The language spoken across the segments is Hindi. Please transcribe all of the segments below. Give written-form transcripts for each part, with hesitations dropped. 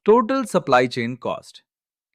Total supply chain cost.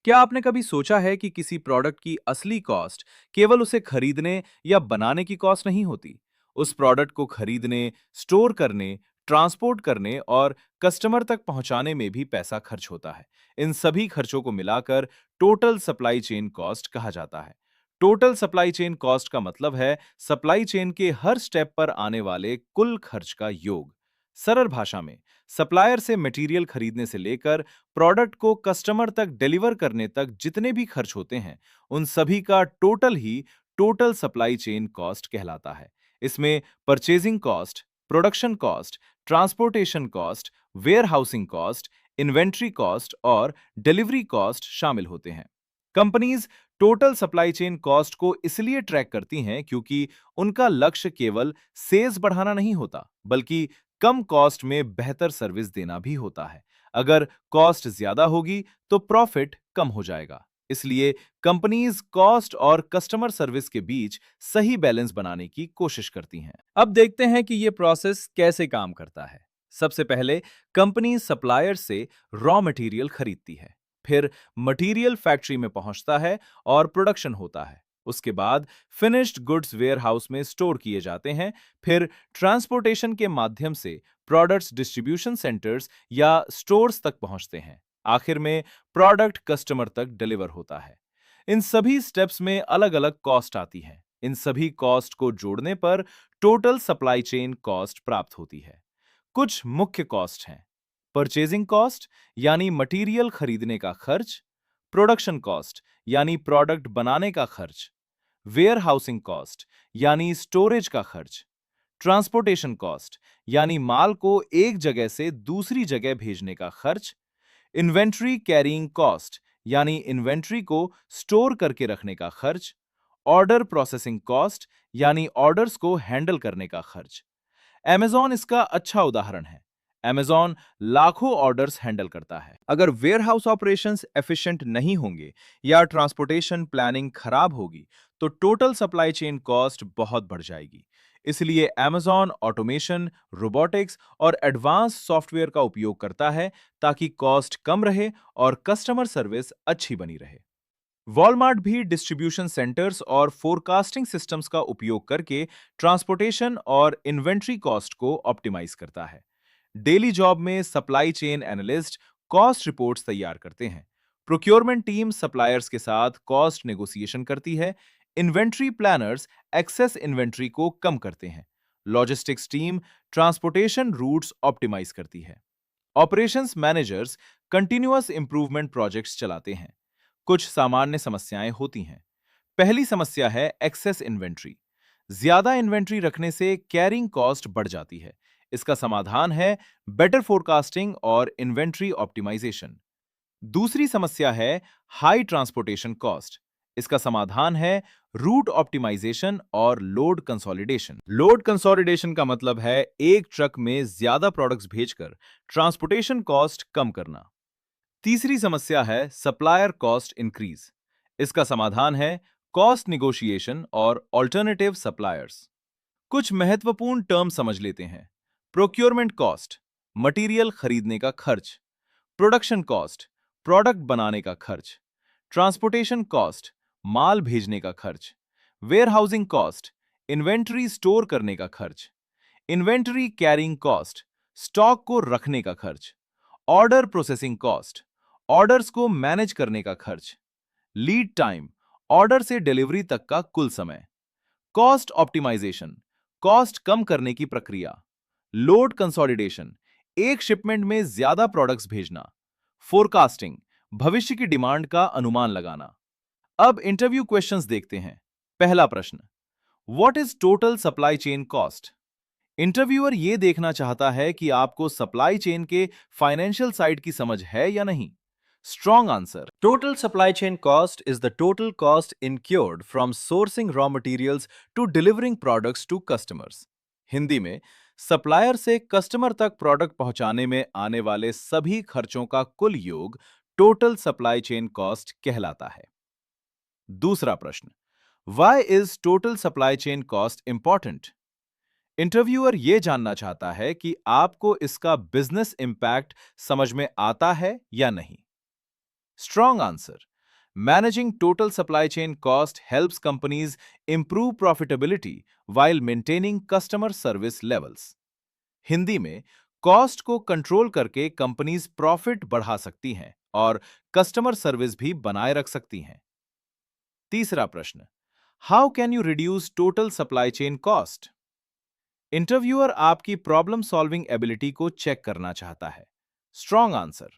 क्या आपने कभी सोचा है कि किसी प्रोडक्ट की असली कॉस्ट केवल उसे खरीदने या बनाने की कॉस्ट नहीं होती? उस प्रोडक्ट को खरीदने, स्टोर करने, ट्रांसपोर्ट करने और कस्टमर तक पहुंचाने में भी पैसा खर्च होता है। इन सभी खर्चों को मिलाकर टोटल सप्लाई चेन कॉस्ट कहा जाता है। टोटल सप्लाई चेन कॉस्ट का मतलब है सप्लाई चेन के हर स्टेप पर आने वाले कुल खर्च का योग। सरल भाषा में, सप्लायर से मटेरियल खरीदने से लेकर प्रोडक्ट को कस्टमर तक डिलीवर करने तक जितने भी खर्च होते हैं, उन सभी का टोटल ही टोटल सप्लाई चेन कॉस्ट कहलाता है। इसमें purchasing cost, production cost, transportation cost, warehousing cost, inventory cost और डिलीवरी कॉस्ट शामिल होते हैं। Companies total supply chain cost को इसलिए ट्रैक करती हैं क्योंकि उनका लक्ष्य केवल सेल्स बढ़ाना नहीं होता, बल्कि कम कॉस्ट में बेहतर सर्विस देना भी होता है। अगर कॉस्ट ज्यादा होगी तो प्रॉफिट कम हो जाएगा। इसलिए कंपनीज कॉस्ट और कस्टमर सर्विस के बीच सही बैलेंस बनाने की कोशिश करती हैं। अब देखते हैं कि यह प्रोसेस कैसे काम करता है। सबसे पहले कंपनी सप्लायर से रॉ मटेरियल खरीदती है, फिर मटेरियल फैक्ट्री में पहुंचता है और प्रोडक्शन होता है। उसके बाद फिनिश्ड गुड्स वेयरहाउस में स्टोर किए जाते हैं, फिर ट्रांसपोर्टेशन के माध्यम से प्रोडक्ट्स डिस्ट्रीब्यूशन सेंटर्स या स्टोर्स तक पहुंचते हैं। आखिर में प्रोडक्ट कस्टमर तक डिलीवर होता है। इन सभी स्टेप्स में अलग-अलग कॉस्ट आती है। इन सभी कॉस्ट को जोड़ने पर टोटल सप्लाई चेन कॉस्ट प्राप्त होती है। कुछ मुख्य कॉस्ट हैं: परचेजिंग कॉस्ट यानी मटेरियल खरीदने का खर्च, प्रोडक्शन कॉस्ट यानी प्रोडक्ट बनाने का खर्च, वेयर हाउसिंग कॉस्ट यानी स्टोरेज का खर्च, ट्रांसपोर्टेशन कॉस्ट यानी माल को एक जगह से दूसरी जगह भेजने का खर्च, इन्वेंट्री कैरिंग कॉस्ट यानी इन्वेंट्री को स्टोर करके रखने का खर्च, ऑर्डर प्रोसेसिंग कॉस्ट यानी ऑर्डर्स को हैंडल करने का खर्च। Amazon इसका अच्छा उदाहरण है। Amazon लाखों ऑर्डर्स हैंडल करता है। अगर वेयरहाउस ऑपरेशंस एफिशिएंट नहीं होंगे या ट्रांसपोर्टेशन प्लानिंग खराब होगी, तो टोटल सप्लाई चेन कॉस्ट बहुत बढ़ जाएगी। इसलिए Amazon ऑटोमेशन, रोबोटिक्स और एडवांस सॉफ्टवेयर का उपयोग करता है ताकि कॉस्ट कम रहे और कस्टमर सर्विस अच्छी बनी रहे। वॉलमार्ट भी डिस्ट्रीब्यूशन सेंटर्स और फोरकास्टिंग सिस्टम्स का उपयोग करके ट्रांसपोर्टेशन और इन्वेंट्री कॉस्ट को ऑप्टिमाइज करता है। डेली जॉब में supply chain analyst cost reports तैयार करते हैं। प्रोक्योरमेंट टीम सप्लायर्स के साथ कॉस्ट नेगोशिएशन करती है। इन्वेंट्री प्लानर्स एक्सेस इन्वेंट्री को कम करते हैं। Logistics team transportation routes optimise करती है। Operations managers continuous improvement projects चलाते हैं। कुछ सामान्य समस्याएं होती हैं। पहली समस्या है एक्सेस इन्वेंट्री। ज्यादा इन्वेंट्री रखने से कैरिंग कॉस्ट बढ़ जाती है। इसका समाधान है बेटर फोरकास्टिंग और इन्वेंट्री ऑप्टिमाइजेशन। दूसरी समस्या है हाई ट्रांसपोर्टेशन कॉस्ट। इसका समाधान है रूट ऑप्टिमाइजेशन और लोड कंसोलिडेशन। लोड कंसोलिडेशन का मतलब है एक ट्रक में ज्यादा प्रोडक्ट्स भेजकर ट्रांसपोर्टेशन कॉस्ट कम करना। तीसरी समस्या है सप्लायर कॉस्ट इंक्रीज। इसका समाधान है कॉस्ट निगोशिएशन और ऑल्टरनेटिव सप्लायर्स। कुछ महत्वपूर्ण टर्म समझ लेते हैं। प्रोक्योरमेंट कॉस्ट, मटेरियल खरीदने का खर्च। प्रोडक्शन कॉस्ट, प्रोडक्ट बनाने का खर्च। ट्रांसपोर्टेशन कॉस्ट, माल भेजने का खर्च। वेयरहाउसिंग कॉस्ट, इन्वेंट्री स्टोर करने का खर्च। इन्वेंट्री कैरिंग कॉस्ट, स्टॉक को रखने का खर्च। ऑर्डर प्रोसेसिंग कॉस्ट, ऑर्डर्स को मैनेज करने का खर्च। लीड टाइम, ऑर्डर से डिलीवरी तक का कुल समय। कॉस्ट ऑप्टिमाइजेशन, कॉस्ट कम करने की प्रक्रिया। लोड कंसोलिडेशन, एक शिपमेंट में ज्यादा प्रोडक्ट्स भेजना। फोरकास्टिंग, भविष्य की डिमांड का अनुमान लगाना। अब इंटरव्यू क्वेश्चंस देखते हैं। पहला प्रश्न, what is total supply chain cost? Interviewer यह देखना चाहता है कि आपको सप्लाई चेन के फाइनेंशियल साइड की समझ है या नहीं। Strong answer: Total supply chain cost is the total cost incurred from sourcing raw materials to delivering products to customers. Hindi में, सप्लायर से कस्टमर तक प्रोडक्ट पहुंचाने में आने वाले सभी खर्चों का कुल योग टोटल सप्लाई चेन कॉस्ट कहलाता है। दूसरा प्रश्न, why is total supply chain cost important? Interviewer ये जानना चाहता है कि आपको इसका बिजनेस इंपैक्ट समझ में आता है या नहीं। Strong answer. Managing total supply chain cost helps companies improve profitability while maintaining customer service levels. Hindi में, कॉस्ट को कंट्रोल करके कंपनीज प्रॉफिट बढ़ा सकती हैं और कस्टमर सर्विस भी बनाए रख सकती हैं। तीसरा प्रश्न, how can you reduce total supply chain cost? Interviewer आपकी प्रॉब्लम सॉल्विंग एबिलिटी को चेक करना चाहता है। Strong answer.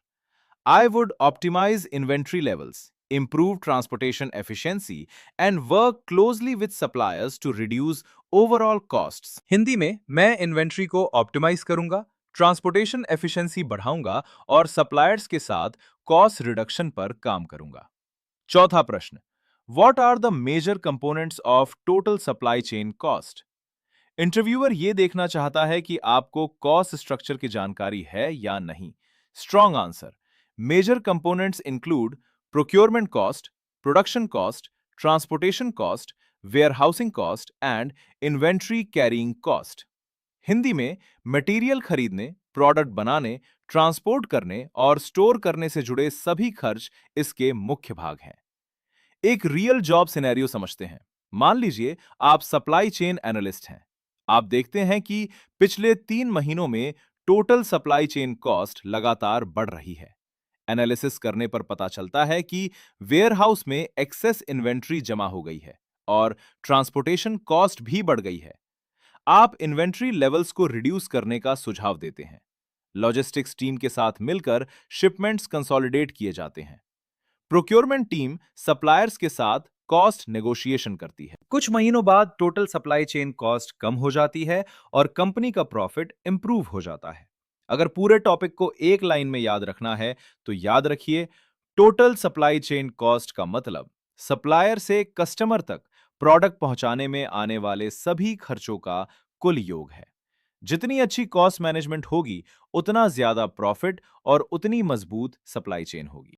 I would optimize inventory levels, improve transportation efficiency, and work closely with suppliers to reduce overall costs. Hindi में, मैं इन्वेंट्री को ऑप्टिमाइज करूंगा, ट्रांसपोर्टेशन एफिशिएंसी बढ़ाऊंगा और सप्लायर्स के साथ कॉस्ट रिडक्शन पर काम करूंगा। चौथा प्रश्न, What are the major components of total supply chain cost? Interviewer ये देखना चाहता है कि आपको कॉस्ट स्ट्रक्चर की जानकारी है या नहीं। Strong answer. Major components include procurement cost, production cost, transportation cost, warehousing cost and inventory carrying cost. Hindi में, मटेरियल खरीदने, प्रोडक्ट बनाने, ट्रांसपोर्ट करने और स्टोर करने से जुड़े सभी खर्च इसके मुख्य भाग हैं। एक रियल जॉब सिनेरियो समझते हैं। मान लीजिए आप सप्लाई चेन एनालिस्ट हैं। आप देखते हैं कि पिछले 3 महीनों में टोटल सप्लाई चेन कॉस्ट लगातार बढ़ रही है। एनालिसिस करने पर पता चलता है कि वेयरहाउस में एक्सेस इन्वेंट्री जमा हो गई है और ट्रांसपोर्टेशन कॉस्ट भी बढ़ गई है। आप इन्वेंट्री लेवल्स को रिड्यूस करने का सुझाव देते हैं। लॉजिस्टिक्स टीम के साथ मिलकर शिपमेंट्स कंसोलिडेट किए जाते हैं। प्रोक्योरमेंट टीम सप्लायर्स के साथ कॉस्ट नेगोशिएशन करती है। कुछ महीनों बाद टोटल सप्लाई चेन कॉस्ट कम हो जाती है और कंपनी का प्रॉफिट इंप्रूव हो जाता है। अगर पूरे टॉपिक को एक लाइन में याद रखना है तो याद रखिए, टोटल सप्लाई चेन कॉस्ट का मतलब सप्लायर से कस्टमर तक प्रोडक्ट पहुंचाने में आने वाले सभी खर्चों का कुल योग है। जितनी अच्छी कॉस्ट मैनेजमेंट होगी, उतना ज्यादा प्रॉफिट और उतनी मजबूत सप्लाई चेन होगी।